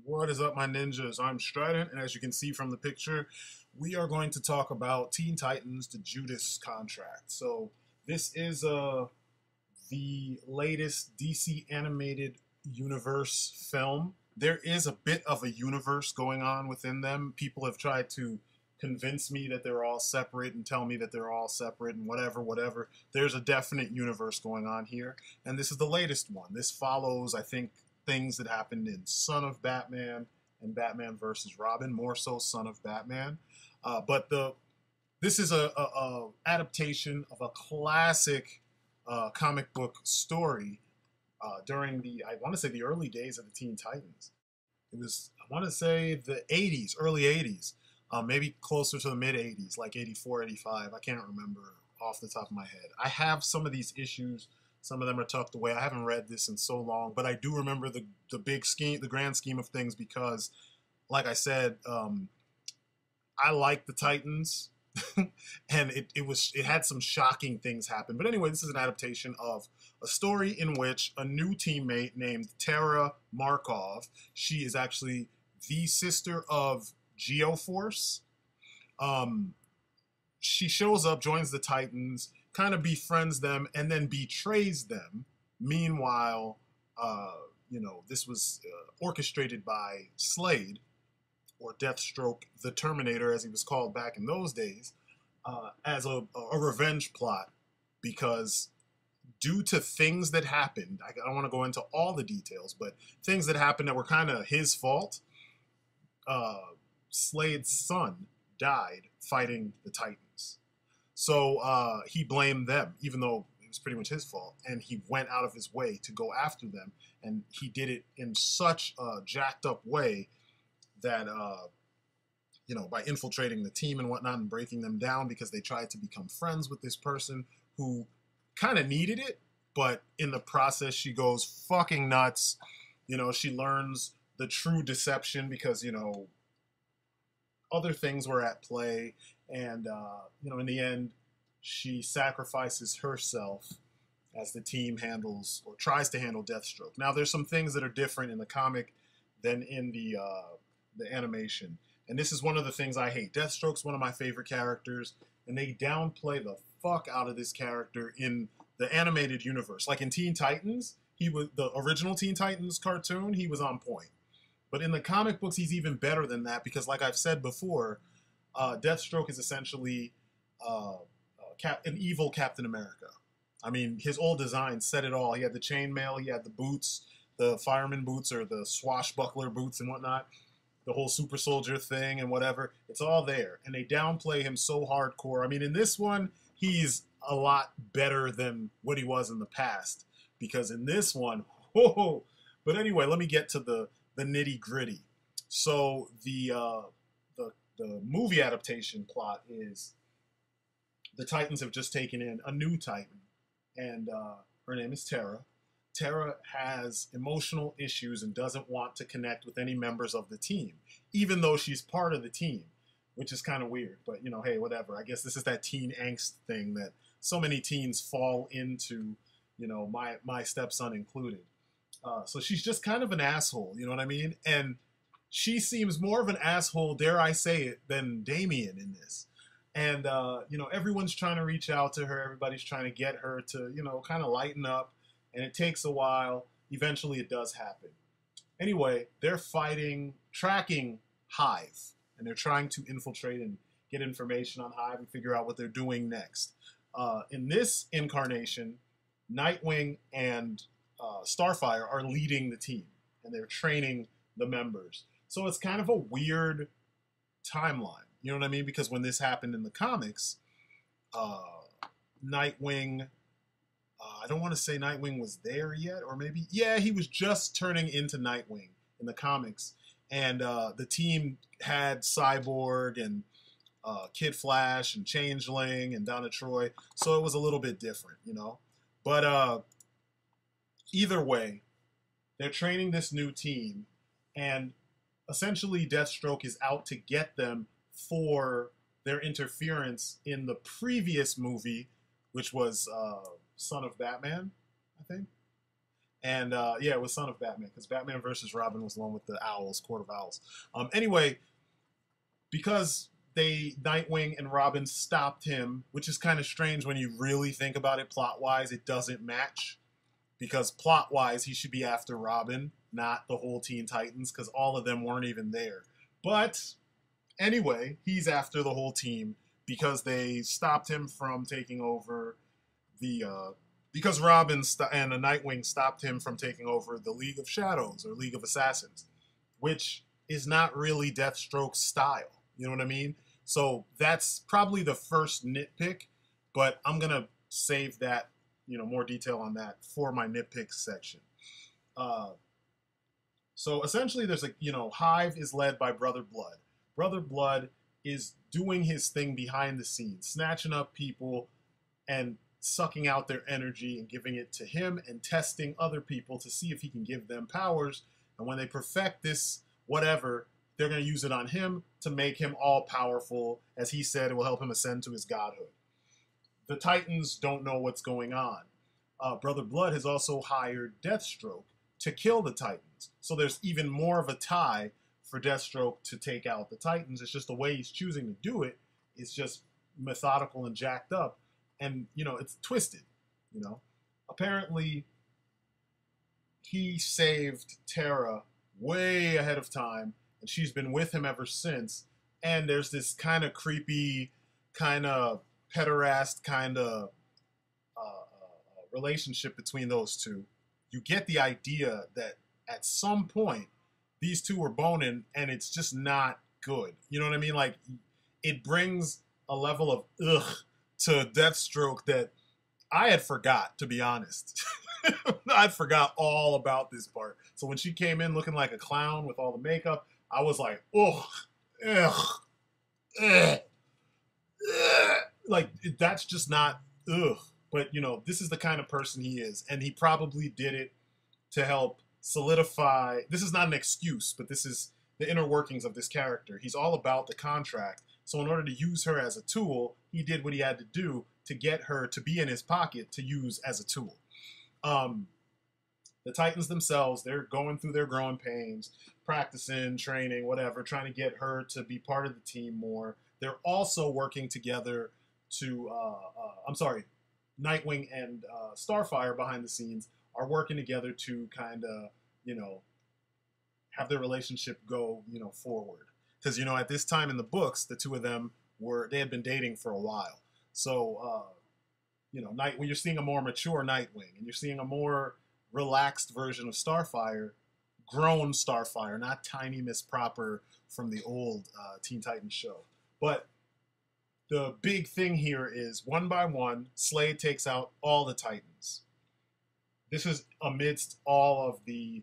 What is up, my ninjas? I'm Strydent, and as you can see from the picture, we are going to talk about Teen Titans, the Judas contract. So this is the latest DC animated universe film. There is a bit of a universe going on within them. People have tried to convince me that they're all separate and tell me that they're all separate and whatever. There's a definite universe going on here, and this is the latest one. This follows, I think, things that happened in Son of Batman and Batman versus Robin, more so Son of Batman. But this is a adaptation of a classic comic book story during I want to say the early days of the Teen Titans. It was, I want to say, the 80s, early 80s, maybe closer to the mid 80s, like 84, 85. I can't remember off the top of my head. I have some of these issues. Some of them are tucked away. I haven't read this in so long, but I do remember the big scheme, the grand scheme of things, because, like I said, I like the Titans, and it had some shocking things happen. But anyway, this is an adaptation of a story in which a new teammate named Tara Markov, she is actually the sister of Geoforce. She shows up, joins the Titans, kind of befriends them, and then betrays them. Meanwhile, this was orchestrated by Slade, or Deathstroke, the Terminator, as he was called back in those days, as a revenge plot, because due to things that happened, I don't want to go into all the details, but things that happened that were kind of his fault, Slade's son died fighting the Titans. So he blamed them, even though it was pretty much his fault. And he went out of his way to go after them. And he did it in such a jacked up way that, by infiltrating the team and whatnot and breaking them down, because they tried to become friends with this person who kind of needed it. But in the process, she goes fucking nuts. She learns the true deception because, other things were at play, and in the end, she sacrifices herself as the team handles or tries to handle Deathstroke. Now, there's some things that are different in the comic than in the animation, and this is one of the things I hate. Deathstroke's one of my favorite characters, and they downplay the fuck out of this character in the animated universe. Like in Teen Titans, he was the original Teen Titans cartoon. He was on point. But in the comic books, he's even better than that because, like I've said before, Deathstroke is essentially an evil Captain America. I mean, his old design said it all. He had the chainmail, he had the boots, the fireman boots or the swashbuckler boots and whatnot, the whole super soldier thing and whatever. It's all there. And they downplay him so hardcore. I mean, in this one, he's a lot better than what he was in the past. Because in this one, whoa. But anyway, let me get to the nitty gritty. So the movie adaptation plot is the Titans have just taken in a new Titan, and her name is Tara. Tara has emotional issues and doesn't want to connect with any members of the team, even though she's part of the team, which is kind of weird. But hey, whatever. I guess this is that teen angst thing that so many teens fall into. My stepson included. So she's just kind of an asshole, you know what I mean? And she seems more of an asshole, dare I say it, than Damien in this. And, everyone's trying to reach out to her. Everybody's trying to get her to, kind of lighten up. And it takes a while. Eventually it does happen. Anyway, they're tracking Hive. And they're trying to infiltrate and get information on Hive and figure out what they're doing next. In this incarnation, Nightwing and Starfire are leading the team, and they're training the members. So it's kind of a weird timeline, you know what I mean? Because when this happened in the comics, Nightwing, I don't want to say Nightwing was there yet, or maybe, yeah, he was just turning into Nightwing in the comics. And the team had Cyborg and Kid Flash and Changeling and Donna Troy, so it was a little bit different, But either way, they're training this new team, and essentially Deathstroke is out to get them for their interference in the previous movie, which was Son of Batman, I think. And yeah, it was Son of Batman, because Batman versus Robin was the one with the owls, Court of Owls. Anyway, because Nightwing and Robin stopped him, which is kind of strange when you really think about it plot wise. It doesn't match, because plot wise he should be after Robin, not the whole Teen Titans, because all of them weren't even there. But anyway, he's after the whole team because they stopped him from taking over the because Robin and the Nightwing stopped him from taking over the League of Shadows or League of Assassins, which is not really Deathstroke's style. You know what I mean? So that's probably the first nitpick, but I'm gonna save that, more detail on that for my nitpick section. So essentially, there's Hive is led by Brother Blood. Brother Blood is doing his thing behind the scenes, snatching up people and sucking out their energy and giving it to him and testing other people to see if he can give them powers. And when they perfect this, whatever, they're going to use it on him to make him all powerful. As he said, it will help him ascend to his godhood. The Titans don't know what's going on. Brother Blood has also hired Deathstroke to kill the Titans. So there's even more of a tie for Deathstroke to take out the Titans. It's just the way he's choosing to do it is just methodical and jacked up. And, it's twisted, Apparently, he saved Tara way ahead of time, and she's been with him ever since. And there's this kind of creepy, kind of pederast kind of relationship between those two. You get the idea that at some point, these two were boning, and it's just not good. You know what I mean? Like, it brings a level of ugh to Deathstroke that I had forgot, to be honest. I forgot all about this part. So when she came in looking like a clown with all the makeup, I was like, ugh, ugh, ugh, ugh. Like, that's just not ugh. But, this is the kind of person he is. And he probably did it to help solidify. This is not an excuse, but this is the inner workings of this character. He's all about the contract. So in order to use her as a tool, he did what he had to do to get her to be in his pocket to use as a tool. The Titans themselves, they're going through their growing pains, practicing, training, whatever, trying to get her to be part of the team more. They're also working together to, Nightwing and Starfire behind the scenes are working together to kind of, have their relationship go, forward. Because, at this time in the books, the two of them they had been dating for a while. So, when you're seeing a more mature Nightwing and you're seeing a more relaxed version of Starfire, grown Starfire, not tiny Miss Proper from the old Teen Titans show. But the big thing here is, one by one, Slade takes out all the Titans. This is amidst all of the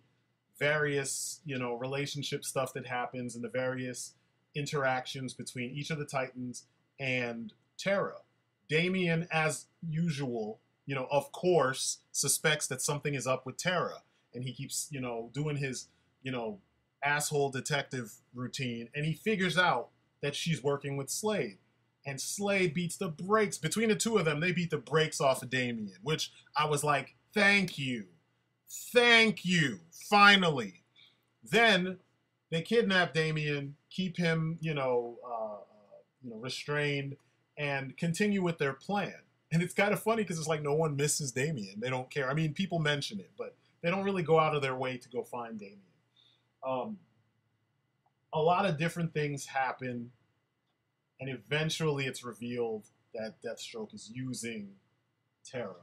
various, relationship stuff that happens and the various interactions between each of the Titans and Tara. Damian, as usual, of course, suspects that something is up with Tara. And he keeps, doing his, asshole detective routine. And he figures out that she's working with Slade. And Slade beats the brakes. Between the two of them, they beat the brakes off of Damian, which I was like, thank you. Thank you. Finally. Then they kidnap Damian, keep him, restrained, and continue with their plan. And it's kind of funny because it's like no one misses Damian. They don't care. I mean, people mention it, but they don't really go out of their way to go find Damian. A lot of different things happen. And eventually it's revealed that Deathstroke is using Tara.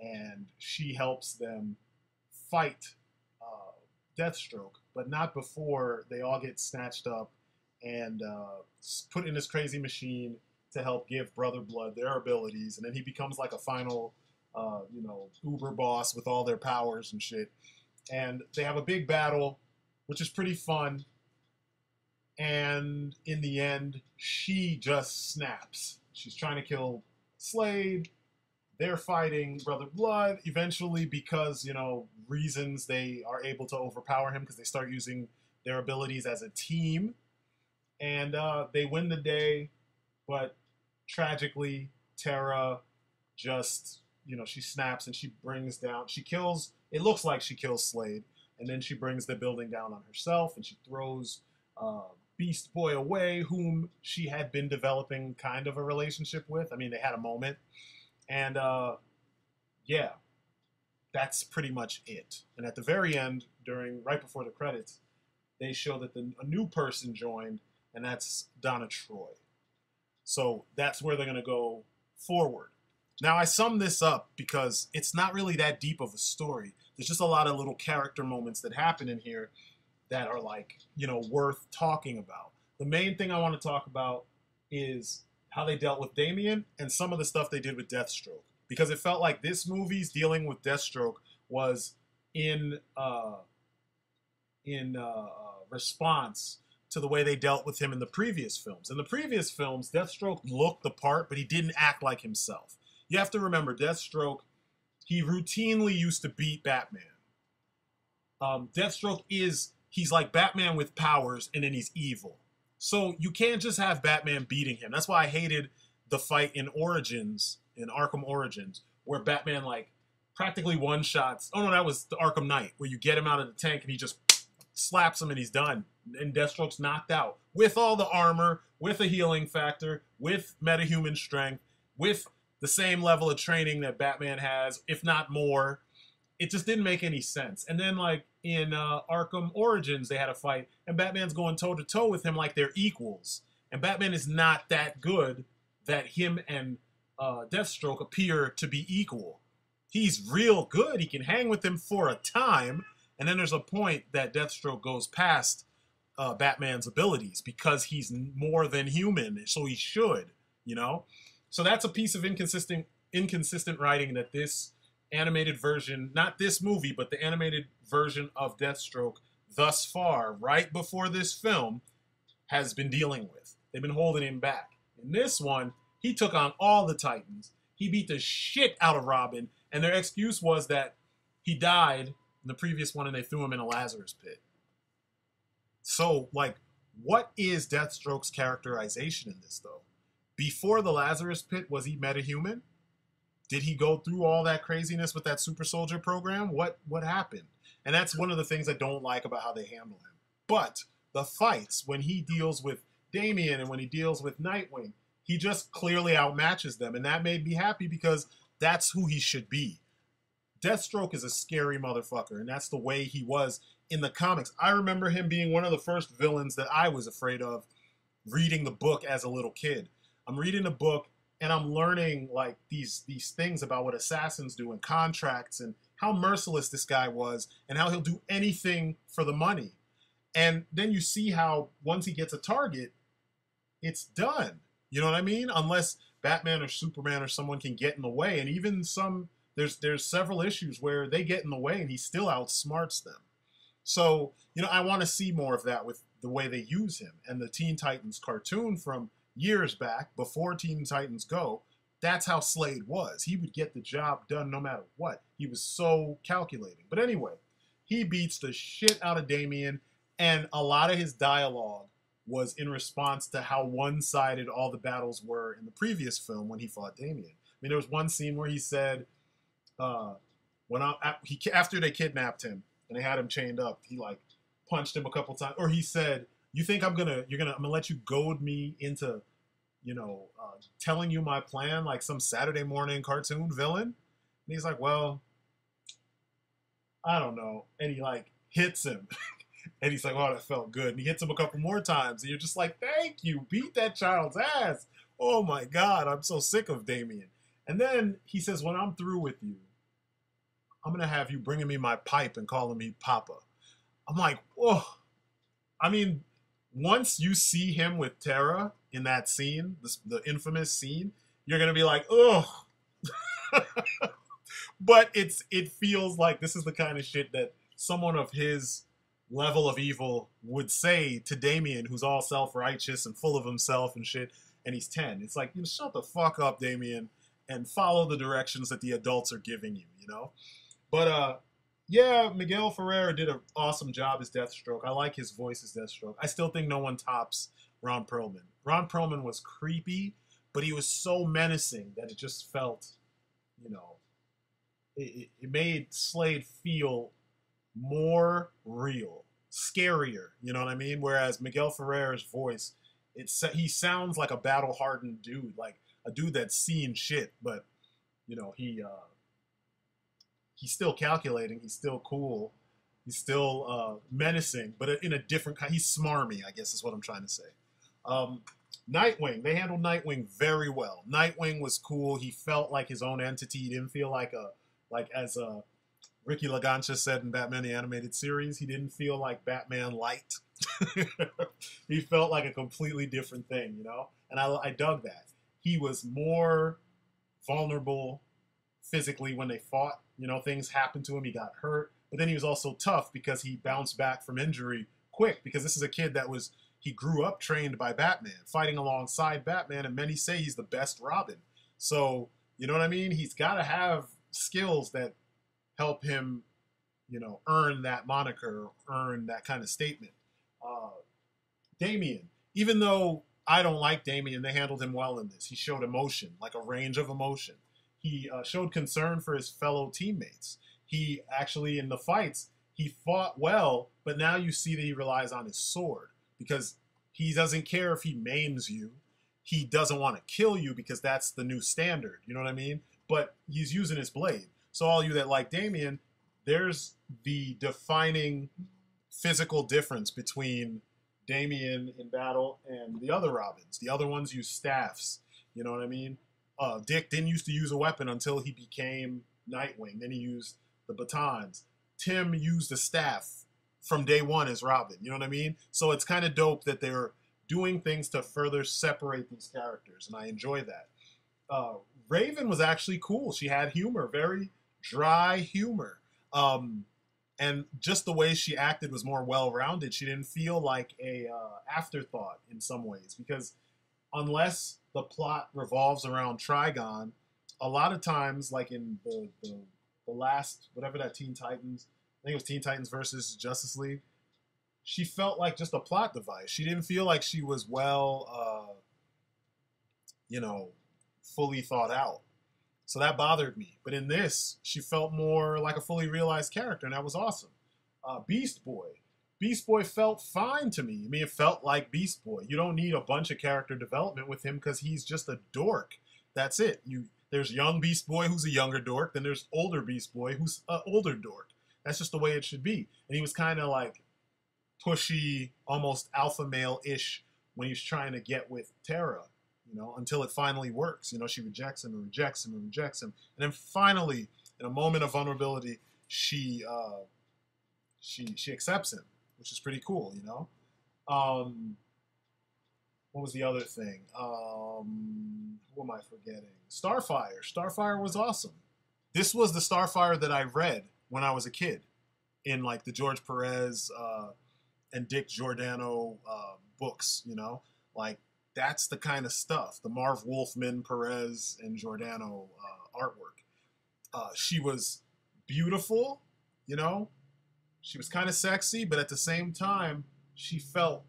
And she helps them fight Deathstroke, but not before they all get snatched up and put in this crazy machine to help give Brother Blood their abilities. And then he becomes like a final, uber boss with all their powers and shit. And they have a big battle, which is pretty fun. And in the end, she just snaps. She's trying to kill Slade. They're fighting Brother Blood. Eventually, because, reasons, they are able to overpower him because they start using their abilities as a team. And they win the day. But tragically, Tara just, she snaps and she kills it looks like she kills Slade, and then she brings the building down on herself, and she throws Beast Boy away, whom she had been developing kind of a relationship with. I mean, they had a moment, and yeah, that's pretty much it. And at the very end, right before the credits, they show that a new person joined, and that's Donna Troy. So that's where they're going to go forward. Now, I sum this up because it's not really that deep of a story. There's just a lot of little character moments that happen in here that are like, worth talking about. The main thing I want to talk about is how they dealt with Damian and some of the stuff they did with Deathstroke. Because it felt like this movie's dealing with Deathstroke was in response to the way they dealt with him in the previous films. In the previous films, Deathstroke looked the part, but he didn't act like himself. You have to remember, Deathstroke, he routinely used to beat Batman. Deathstroke he's like Batman with powers, and then he's evil. So you can't just have Batman beating him. That's why I hated the fight in Arkham Origins, where Batman practically one-shots. Oh no, that was the Arkham Knight, where you get him out of the tank and he just slaps him and he's done. And Deathstroke's knocked out. With all the armor, with a healing factor, with metahuman strength, with the same level of training that Batman has, if not more. It just didn't make any sense. And then in Arkham Origins, they had a fight, and Batman's going toe-to-toe with him like they're equals. And Batman is not that good that him and Deathstroke appear to be equal. He's real good. He can hang with him for a time, and then there's a point that Deathstroke goes past Batman's abilities because he's more than human, so he should, So that's a piece of inconsistent writing that this animated version, not this movie, but the animated version of Deathstroke thus far, right before this film, has been dealing with. They've been holding him back. In this one, he took on all the Titans. He beat the shit out of Robin, and their excuse was that he died in the previous one and they threw him in a Lazarus pit. So, what is Deathstroke's characterization in this, though? Before the Lazarus pit, was he metahuman? Did he go through all that craziness with that super soldier program? What happened? And that's one of the things I don't like about how they handle him. But the fights, when he deals with Damian and when he deals with Nightwing, he just clearly outmatches them. And that made me happy because that's who he should be. Deathstroke is a scary motherfucker, and that's the way he was in the comics. I remember him being one of the first villains that I was afraid of reading the book as a little kid. I'm reading the book, and I'm learning these things about what assassins do and contracts and how merciless this guy was and how he'll do anything for the money. And then you see how once he gets a target, it's done. You know what I mean? Unless Batman or Superman or someone can get in the way. And even there's several issues where they get in the way and he still outsmarts them. So, I want to see more of that with the way they use him. And the Teen Titans cartoon from years back, before Teen Titans Go, that's how Slade was. He would get the job done no matter what. He was so calculating. But anyway, he beats the shit out of Damian, and a lot of his dialogue was in response to how one-sided all the battles were in the previous film when he fought Damian. I mean, there was one scene where he said, after they kidnapped him and they had him chained up, he punched him a couple times, or he said, "You think I'm gonna let you goad me into, telling you my plan like some Saturday morning cartoon villain?" And he's like, "Well, I don't know." And he hits him, and he's like, "Oh, that felt good." And he hits him a couple more times, and you're just like, "Thank you, beat that child's ass." Oh my God, I'm so sick of Damian. And then he says, "When I'm through with you, I'm gonna have you bringing me my pipe and calling me Papa." I'm like, whoa. I mean, once you see him with Tara in that scene, the infamous scene, you're going to be like, ugh. But it feels like this is the kind of shit that someone of his level of evil would say to Damian, who's all self-righteous and full of himself and shit, and he's 10. It's like, shut the fuck up, Damian, and follow the directions that the adults are giving you, But, yeah, Miguel Ferrer did an awesome job as Deathstroke. I like his voice as Deathstroke. I still think no one tops Ron Perlman. Ron Perlman was creepy, but he was so menacing that it just felt, it made Slade feel more real, scarier. You know what I mean? Whereas Miguel Ferrer's voice, he sounds like a battle hardened dude, like a dude that's seen shit, but you know he's still calculating, he's still cool, he's still menacing, but in a different kind. He's smarmy, I guess is what I'm trying to say. Um, Nightwing, they handled Nightwing very well. Nightwing was cool. He felt like his own entity. He didn't feel like as Ricky Lagancia said in Batman the Animated Series, he didn't feel like Batman Light. He felt like a completely different thing, you know? And I dug that. He was more vulnerable physically when they fought. You know, things happened to him. He got hurt. But then he was also tough because he bounced back from injury quick, because this is a kid that he grew up trained by Batman, fighting alongside Batman, and many say he's the best Robin. So, you know what I mean? He's got to have skills that help him, you know, earn that moniker, earn that kind of statement. Damian, even though I don't like Damian, they handled him well in this. He showed emotion, like a range of emotion. He showed concern for his fellow teammates. He actually, in the fights, he fought well, but now you see that he relies on his sword, because he doesn't care if he maims you. He doesn't want to kill you because that's the new standard. You know what I mean? But he's using his blade. So all you that like Damian, there's the defining physical difference between Damian in battle and the other Robins. The other ones use staffs. You know what I mean? Dick didn't used to use a weapon until he became Nightwing. Then he used the batons. Tim used a staff from day one as Robin. You know what I mean? So it's kind of dope that they're doing things to further separate these characters, and I enjoy that. Raven was actually cool. She had humor, very dry humor. And just the way she acted was more well-rounded. She didn't feel like a afterthought in some ways, because unless the plot revolves around Trigon, a lot of times, like in the last, whatever that Teen Titans, I think it was Teen Titans versus Justice League, she felt like just a plot device. She didn't feel like she was well, you know, fully thought out. So that bothered me. But in this, she felt more like a fully realized character, and that was awesome. Beast Boy. Beast Boy felt fine to me. I mean, it felt like Beast Boy. You don't need a bunch of character development with him because he's just a dork. That's it. There's young Beast Boy who's a younger dork, then there's older Beast Boy who's an older dork. That's just the way it should be. And he was kind of like pushy, almost alpha male-ish when he's trying to get with Terra. You know, until it finally works. You know, she rejects him and rejects him and rejects him. And then finally, in a moment of vulnerability, she accepts him, which is pretty cool, you know? What was the other thing? Who am I forgetting? Starfire. Starfire was awesome. This was the Starfire that I read when I was a kid in, like, the George Perez and Dick Giordano books, you know? Like, that's the kind of stuff, the Marv Wolfman, Perez, and Giordano artwork. She was beautiful, you know? She was kind of sexy, but at the same time, she felt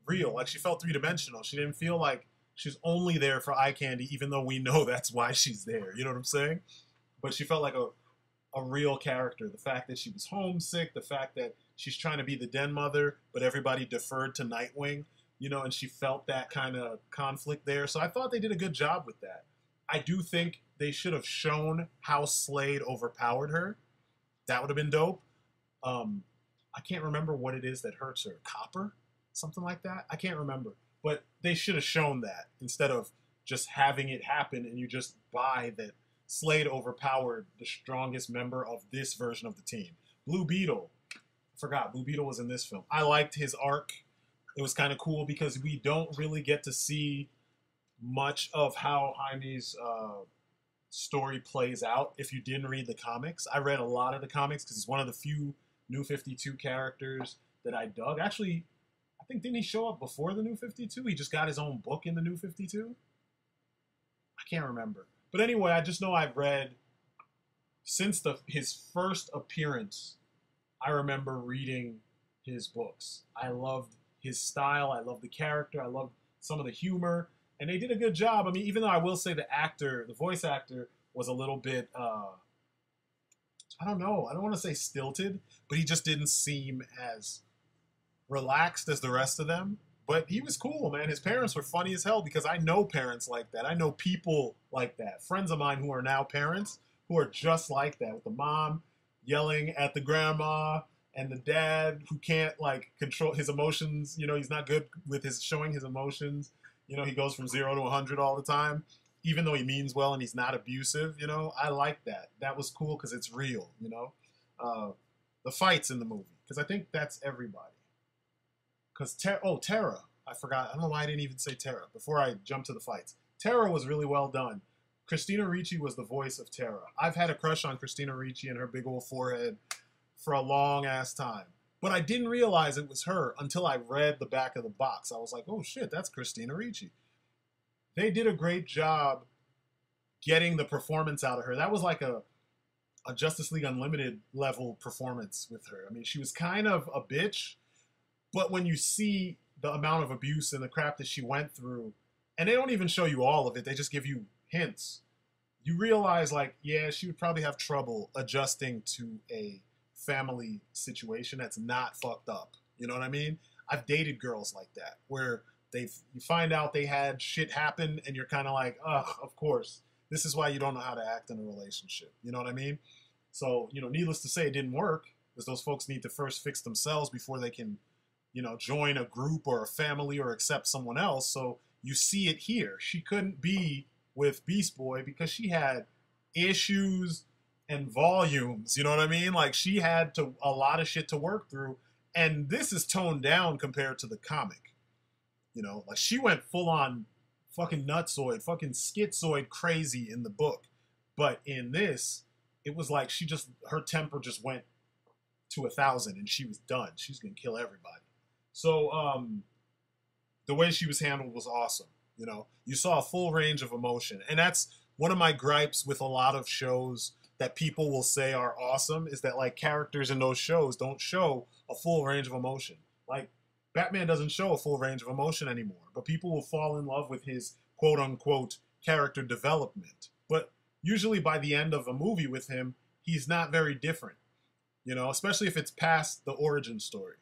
real. Like, she felt three-dimensional. She didn't feel like she's only there for eye candy, even though we know that's why she's there. You know what I'm saying? But she felt like a real character. The fact that she was homesick, the fact that she's trying to be the den mother, but everybody deferred to Nightwing. You know, and she felt that kind of conflict there. So I thought they did a good job with that. I do think they should have shown how Slade overpowered her. That would have been dope. I can't remember what it is that hurts her. Copper? Something like that? I can't remember. But they should have shown that instead of just having it happen and you just buy that Slade overpowered the strongest member of this version of the team. Blue Beetle. I forgot. Blue Beetle was in this film. I liked his arc. It was kind of cool because we don't really get to see much of how Jaime's story plays out if you didn't read the comics. I read a lot of the comics because he's one of the few New 52 characters that I dug. Actually, I think, didn't he show up before the New 52? He just got his own book in the New 52? I can't remember. But anyway, I just know I've read, since his first appearance, I remember reading his books. I loved his style, I love the character, I love some of the humor, and they did a good job. I mean, even though I will say the voice actor was a little bit I don't know. I don't want to say stilted, but he just didn't seem as relaxed as the rest of them. But he was cool, man. His parents were funny as hell because I know parents like that. I know people like that. Friends of mine who are now parents who are just like that, with the mom yelling at the grandma and the dad who can't like control his emotions. You know, he's not good with his showing his emotions. You know, he goes from 0 to 100 all the time, even though he means well and he's not abusive. You know, I like that. That was cool because it's real. You know, the fights in the movie, because I think that's everybody. Because Tara, I forgot. I don't know why I didn't even say Tara before I jumped to the fights. Tara was really well done. Christina Ricci was the voice of Tara. I've had a crush on Christina Ricci and her big old forehead for a long ass time. But I didn't realize it was her until I read the back of the box. I was like, oh shit, that's Christina Ricci. They did a great job getting the performance out of her. That was like a Justice League Unlimited level performance with her. I mean, she was kind of a bitch, but when you see the amount of abuse and the crap that she went through, and they don't even show you all of it, they just give you hints, you realize, like, yeah, she would probably have trouble adjusting to a family situation that's not fucked up. You know what I mean? I've dated girls like that, where you find out they had shit happen, and you're kind of like, ugh, of course. This is why you don't know how to act in a relationship. You know what I mean? So, you know, needless to say, it didn't work, because those folks need to first fix themselves before they can, you know, join a group or a family or accept someone else. So you see it here. She couldn't be with Beast Boy because she had issues and volumes. You know what I mean? Like, she had a lot of shit to work through. And this is toned down compared to the comic. You know, like, she went full on fucking nutsoid, fucking schizoid crazy in the book. But in this, it was like her temper just went to 1,000 and she was done. She was going to kill everybody. So the way she was handled was awesome. You know, you saw a full range of emotion. And that's one of my gripes with a lot of shows that people will say are awesome, is that, like, characters in those shows don't show a full range of emotion. Like, Batman doesn't show a full range of emotion anymore, but people will fall in love with his quote-unquote character development. But usually by the end of a movie with him, he's not very different, you know, especially if it's past the origin story.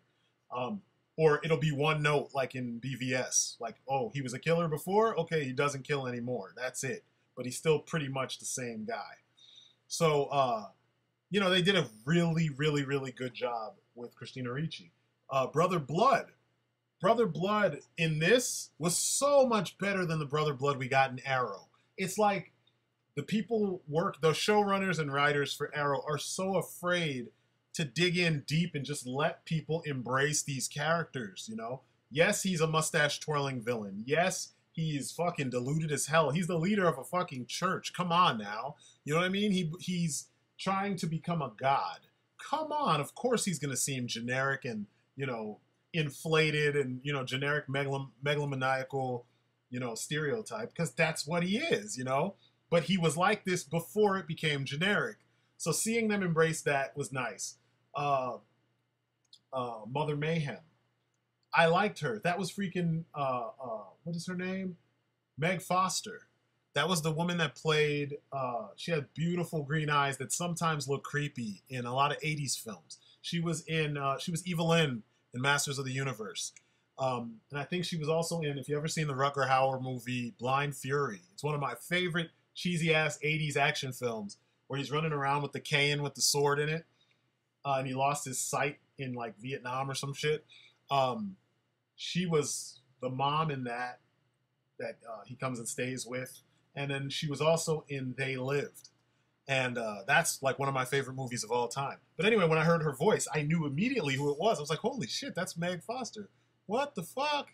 Or it'll be one note, like in BVS. Like, oh, he was a killer before? Okay, he doesn't kill anymore. That's it. But he's still pretty much the same guy. So, you know, they did a really, really, really good job with Christina Ricci. Brother Blood. Brother Blood in this was so much better than the Brother Blood we got in Arrow. It's like the showrunners and writers for Arrow are so afraid to dig in deep and just let people embrace these characters, you know? Yes, he's a mustache-twirling villain. Yes, he's fucking deluded as hell. He's the leader of a fucking church. Come on now. You know what I mean? He's trying to become a god. Come on. Of course he's going to seem generic and, you know, inflated and, you know, generic megalomaniacal, you know, stereotype, because that's what he is, you know? But he was like this before it became generic. So seeing them embrace that was nice. Mother Mayhem. I liked her. That was freaking, what is her name? Meg Foster. That was the woman that played, she had beautiful green eyes that sometimes look creepy in a lot of 80s films. She was Evelyn in Masters of the Universe. And I think she was also in, if you ever seen the Rutger Hauer movie, Blind Fury. It's one of my favorite cheesy-ass 80s action films, where he's running around with the cane with the sword in it. And he lost his sight in, like, Vietnam or some shit. She was the mom in that he comes and stays with. And then she was also in They Lived. And that's, like, one of my favorite movies of all time. But anyway, when I heard her voice, I knew immediately who it was. I was like, holy shit, that's Meg Foster. What the fuck?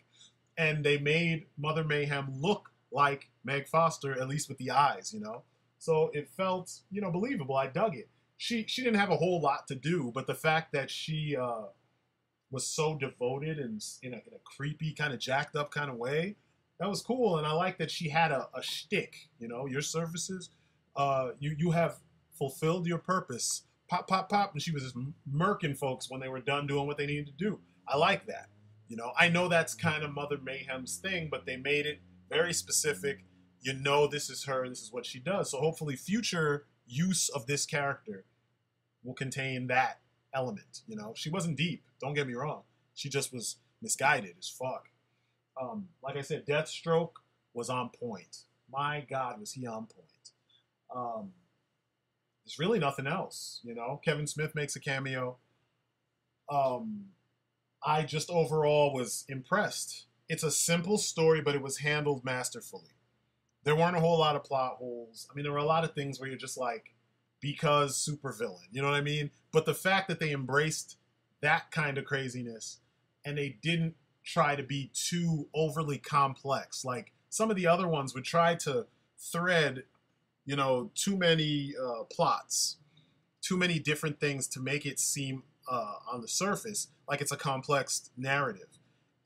And they made Mother Mayhem look like Meg Foster, at least with the eyes, you know? So it felt, you know, believable. I dug it. She didn't have a whole lot to do, but the fact that she was so devoted and in a creepy, kind of jacked up kind of way, that was cool. And I like that she had a shtick, you know, your services, you have fulfilled your purpose. Pop, pop, pop. And she was just murking folks when they were done doing what they needed to do. I like that. You know, I know that's kind of Mother Mayhem's thing, but they made it very specific. You know, this is her and this is what she does. So hopefully future use of this character will contain that element. You know, she wasn't deep. Don't get me wrong. She just was misguided as fuck. Like I said, Deathstroke was on point. My God, was he on point. There's really nothing else, you know. Kevin Smith makes a cameo. I just overall was impressed. It's a simple story, but it was handled masterfully. There weren't a whole lot of plot holes. I mean, there were a lot of things where you're just like, because supervillain, you know what I mean? But the fact that they embraced that kind of craziness and they didn't try to be too overly complex. Like some of the other ones would try to thread, you know, too many plots, too many different things to make it seem on the surface like it's a complex narrative.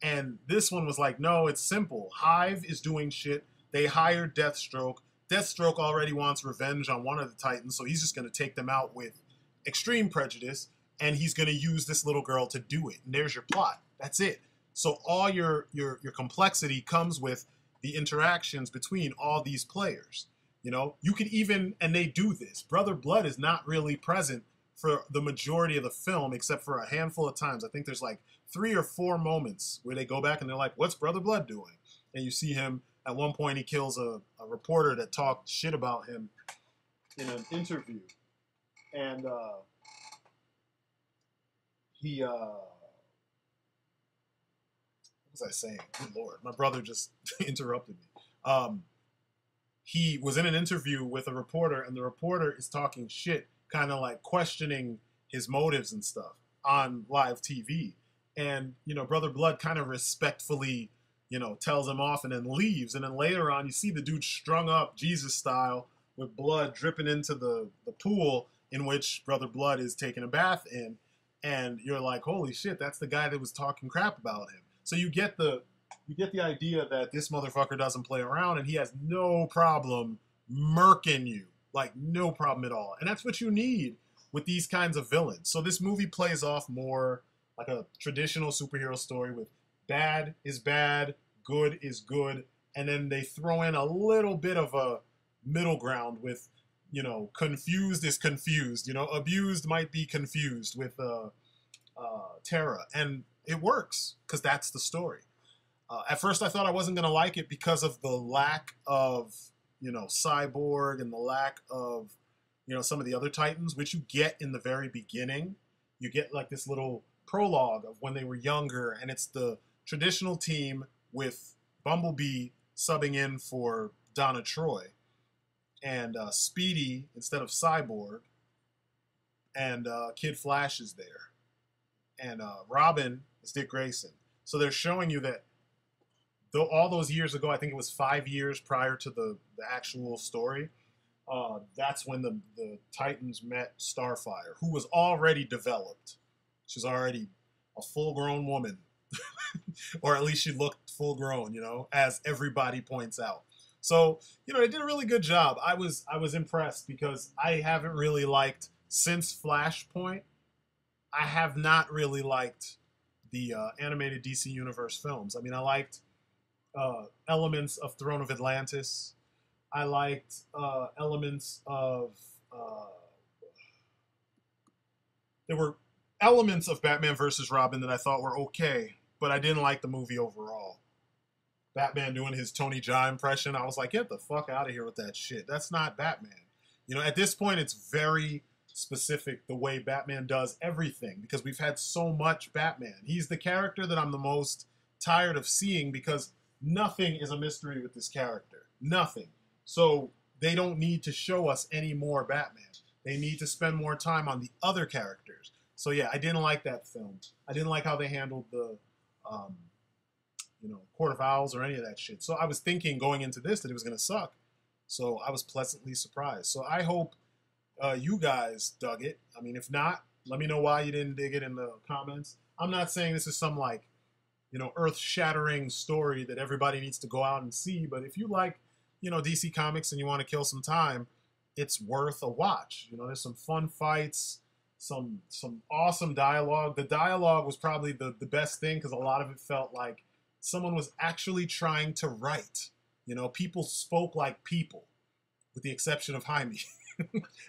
And this one was like, no, it's simple. Hive is doing shit. They hired Deathstroke. Deathstroke already wants revenge on one of the Titans, so he's just going to take them out with extreme prejudice, and he's going to use this little girl to do it. And there's your plot. That's it. So all your complexity comes with the interactions between all these players. You know, you could even, and they do this. Brother Blood is not really present for the majority of the film, except for a handful of times. I think there's like 3 or 4 moments where they go back and they're like, what's Brother Blood doing? And you see him, at one point he kills a reporter that talked shit about him in an interview. And what was I saying? Good Lord, my brother just interrupted me. He was in an interview with a reporter, and the reporter is talking shit, kind of like questioning his motives and stuff on live TV. And, you know, Brother Blood kind of respectfully, you know, tells him off and then leaves. And then later on, you see the dude strung up Jesus style with blood dripping into the pool in which Brother Blood is taking a bath in. And you're like, holy shit, that's the guy that was talking crap about him. So you get the idea that this motherfucker doesn't play around, and he has no problem murking you. Like, no problem at all. And that's what you need with these kinds of villains. So this movie plays off more like a traditional superhero story with bad is bad, good is good, and then they throw in a little bit of a middle ground with, you know, confused is confused. You know, abused might be confused with Terra. And it works, because that's the story. At first I thought I wasn't going to like it because of the lack of, you know, Cyborg and the lack of, you know, some of the other Titans, which you get in the very beginning. You get like this little prologue of when they were younger, and it's the traditional team with Bumblebee subbing in for Donna Troy, and Speedy instead of Cyborg, and Kid Flash is there, and Robin is Dick Grayson. So they're showing you that though all those years ago, I think it was 5 years prior to the actual story, that's when the Titans met Starfire, who was already developed. She's already a full-grown woman, or at least she looked full-grown, you know, as everybody points out. So, you know, they did a really good job. I was impressed, because I haven't really liked, since Flashpoint, I have not really liked the animated DC Universe films. I mean, I liked elements of Throne of Atlantis. I liked elements of... there were elements of Batman versus Robin that I thought were okay, but I didn't like the movie overall. Batman doing his Tony Jaa impression, I was like, get the fuck out of here with that shit. That's not Batman. You know, at this point, it's very specific the way Batman does everything, because we've had so much Batman. He's the character that I'm the most tired of seeing, because nothing is a mystery with this character. Nothing. So they don't need to show us any more Batman. They need to spend more time on the other characters. So yeah, I didn't like that film. I didn't like how they handled the, you know, Court of Owls or any of that shit. So I was thinking going into this that it was going to suck. So I was pleasantly surprised. So I hope you guys dug it. I mean, if not, let me know why you didn't dig it in the comments. I'm not saying this is some, like, you know, earth-shattering story that everybody needs to go out and see. But if you like, you know, DC Comics and you want to kill some time, it's worth a watch. You know, there's some fun fights, some awesome dialogue. The dialogue was probably the best thing, because a lot of it felt like someone was actually trying to write. You know, people spoke like people, with the exception of Jaime.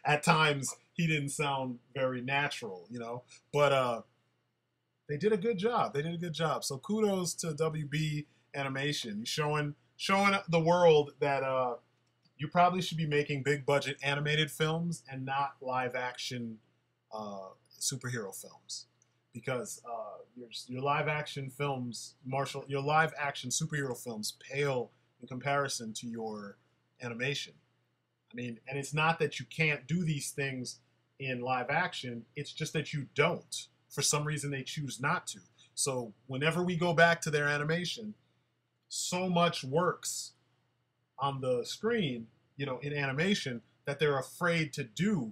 At times, he didn't sound very natural, you know. But they did a good job. They did a good job. So kudos to WB Animation, showing the world that you probably should be making big budget animated films and not live action superhero films, because your live action films, your live action superhero films pale in comparison to your animation. I mean, and it's not that you can't do these things in live action, it's just that you don't. For some reason, they choose not to. So whenever we go back to their animation, so much works on the screen, you know, in animation, that they're afraid to do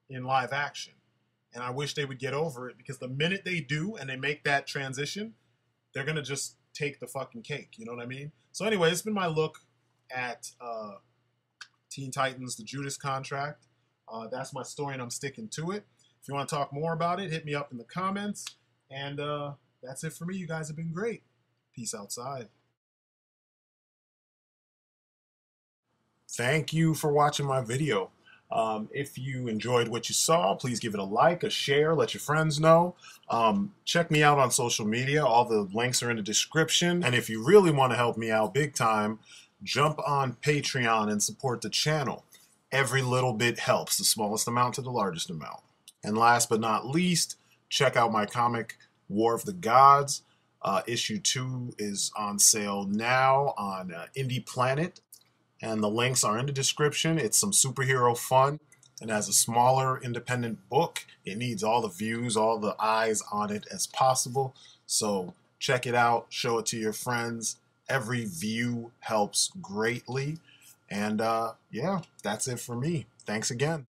in live action. And I wish they would get over it, because the minute they do and they make that transition, they're going to just take the fucking cake. You know what I mean? So anyway, it's been my look at Teen Titans, the Judas contract. That's my story, and I'm sticking to it. If you want to talk more about it, hit me up in the comments. And that's it for me. You guys have been great. Peace outside. Thank you for watching my video. If you enjoyed what you saw, please give it a like, a share, let your friends know. Check me out on social media. All the links are in the description. And if you really want to help me out big time, jump on Patreon and support the channel. Every little bit helps, the smallest amount to the largest amount. And last but not least, check out my comic, War of the Gods. Issue 2 is on sale now on Indie Planet, and the links are in the description. It's some superhero fun, and as a smaller independent book, it needs all the views, all the eyes on it as possible. So check it out, show it to your friends. Every view helps greatly. And yeah, that's it for me. Thanks again.